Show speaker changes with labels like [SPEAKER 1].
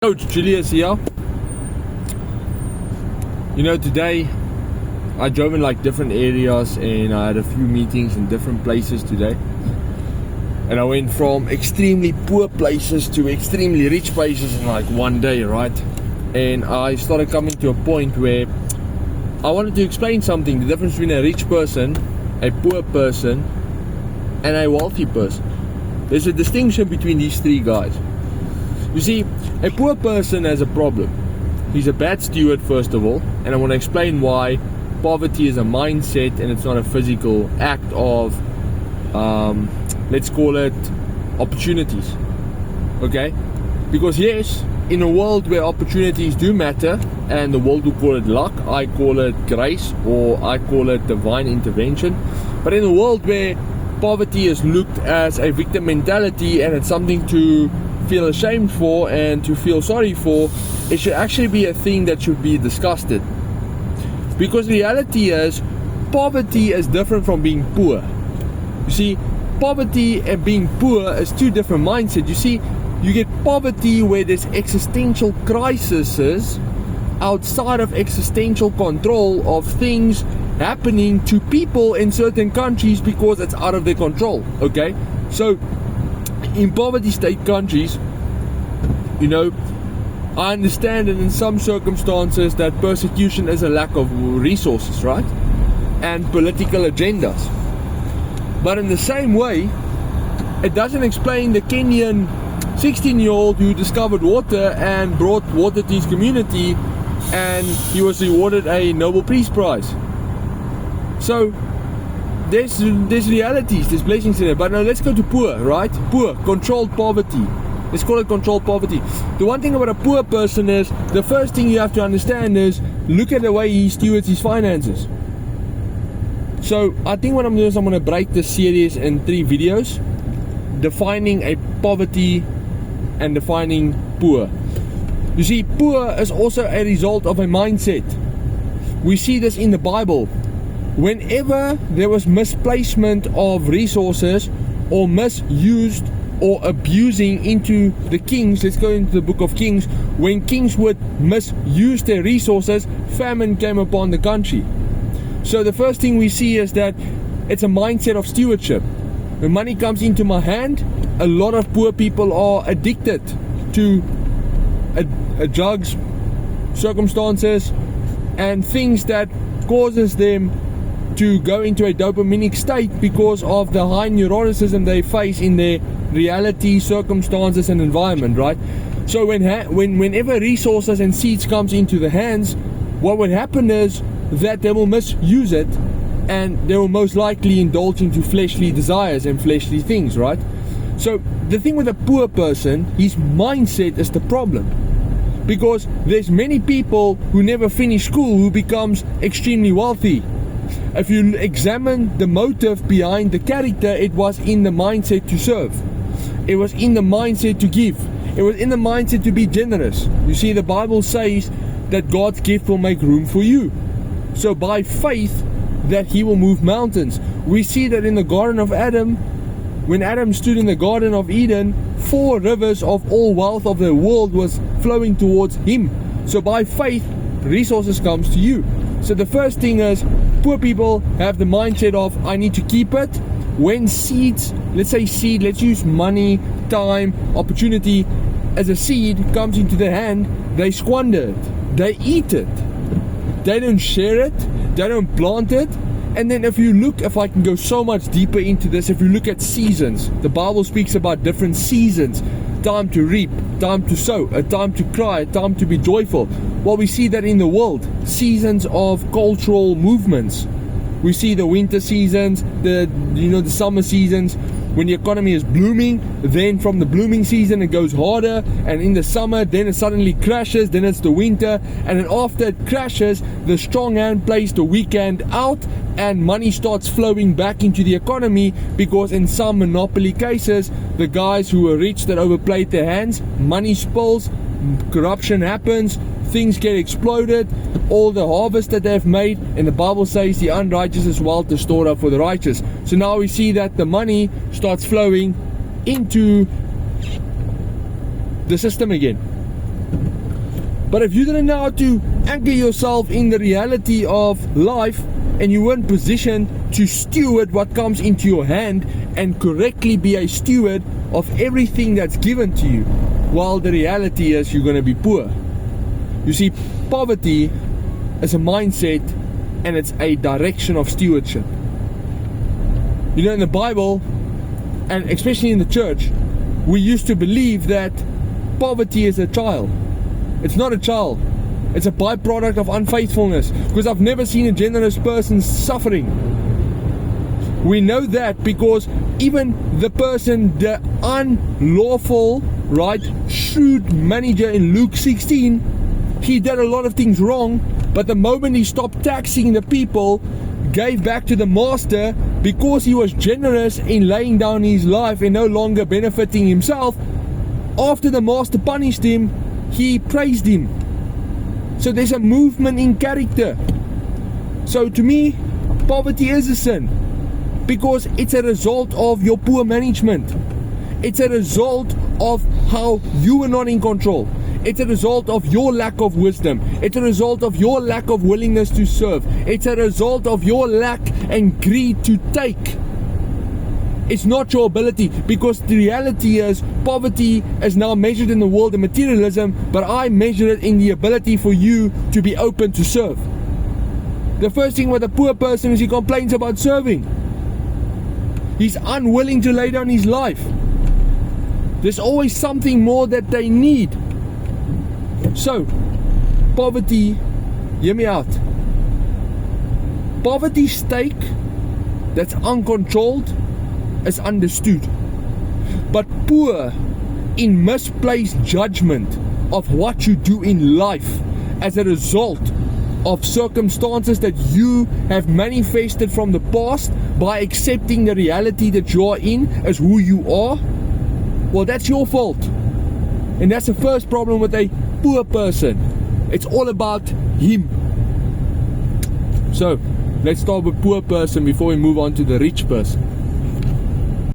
[SPEAKER 1] Coach Julius here. Today I drove in like different areas and I had a few meetings in different places today. And I went from extremely poor places to extremely rich places in like one day, right? And I started coming to a point where I wanted to explain something, the difference between a rich person, a poor person, and a wealthy person. There's a distinction between these three guys. You see, a poor person has a problem. He's a bad steward, first of all, and I want to explain why poverty is a mindset and it's not a physical act of, let's call it, opportunities. Okay? Because yes, in a world where opportunities do matter, and the world will call it luck, I call it grace, or I call it divine intervention. But in a world where poverty is looked as a victim mentality and it's something to feel ashamed for and to feel sorry for, it should actually be a thing that should be discussed. Because the reality is, poverty is different from being poor. You see, poverty and being poor is two different mindsets. You see, you get poverty where there's existential crises outside of existential control of things happening to people in certain countries because it's out of their control. Okay, so in poverty state countries, I understand that in some circumstances that persecution is a lack of resources, right? And political agendas. But in the same way, it doesn't explain the Kenyan 16-year-old who discovered water and brought water to his community and he was awarded a Nobel Peace Prize. So there's realities, there's blessings in it. But now let's go to poor, right? Poor, controlled poverty. Let's call it controlled poverty. The one thing about a poor person is, the first thing you have to understand is, look at the way he stewards his finances. So I think what I'm doing is I'm going to break this series in 3 videos, defining a poverty and defining poor. You see, poor is also a result of a mindset. We see this in the Bible. Whenever there was misplacement of resources or misused or abusing into the kings, let's go into the book of Kings, when kings would misuse their resources, famine came upon the country. So the first thing we see is that it's a mindset of stewardship. When money comes into my hand, a lot of poor people are addicted to drugs, circumstances, and things that causes them to go into a dopaminic state because of the high neuroticism they face in their reality, circumstances, and environment, right? So whenever resources and seeds comes into the hands, what would happen is that they will misuse it and they will most likely indulge into fleshly desires and fleshly things, right? So the thing with a poor person, his mindset is the problem. Because there's many people who never finish school who becomes extremely wealthy. If you examine the motive behind the character, it was in the mindset to serve. It was in the mindset to give. It was in the mindset to be generous. You see, the Bible says that God's gift will make room for you. So by faith, that He will move mountains. We see that in the Garden of Adam, when Adam stood in the Garden of Eden, 4 rivers of all wealth of the world was flowing towards him. So by faith, resources comes to you. So the first thing is, poor people have the mindset of, I need to keep it. When seeds, let's use money, time, opportunity as a seed comes into their hand, they squander it. They eat it. They don't share it. They don't plant it. And then if I can go so much deeper into this, if you look at seasons, the Bible speaks about different seasons. Time to reap, time to sow, a time to cry, a time to be joyful. Well, we see that in the world, seasons of cultural movements. We see the winter seasons, the summer seasons, when the economy is blooming, then from the blooming season it goes harder, and in the summer then it suddenly crashes, then it's the winter, and then after it crashes, the strong hand plays the weak hand out, and money starts flowing back into the economy, because in some monopoly cases, the guys who are rich that overplayed their hands, money spills, corruption happens, things get exploded, all the harvest that they've made, and the Bible says the unrighteous is wealth is stored up for the righteous. So now we see that the money starts flowing into the system again. But if you didn't know how to anchor yourself in the reality of life, and you weren't positioned to steward what comes into your hand and correctly be a steward of everything that's given to you, well, the reality is you're going to be poor. You see, poverty is a mindset and it's a direction of stewardship. You know, in the Bible, and especially in the church, we used to believe that poverty is a child. It's not a child. It's a byproduct of unfaithfulness, because I've never seen a generous person suffering. We know that because even the person, the unlawful, right, shrewd manager in Luke 16, he did a lot of things wrong, but the moment he stopped taxing the people, gave back to the master, because he was generous in laying down his life and no longer benefiting himself, after the master punished him, he praised him. So there's a movement in character. So to me, poverty is a sin, because it's a result of your poor management. It's a result of how you were not in control. It's a result of your lack of wisdom. It's a result of your lack of willingness to serve. It's a result of your lack and greed to take. It's not your ability, because the reality is poverty is now measured in the world in materialism, but I measure it in the ability for you to be open to serve. The first thing with a poor person is he complains about serving. He's unwilling to lay down his life. There's always something more that they need. So, poverty, hear me out. Poverty stake that's uncontrolled is understood, but poor in misplaced judgment of what you do in life as a result of circumstances that you have manifested from the past by accepting the reality that you are in as who you are, well, that's your fault. And that's the first problem with a poor person. It's all about him. So let's start with poor person before we move on to the rich person.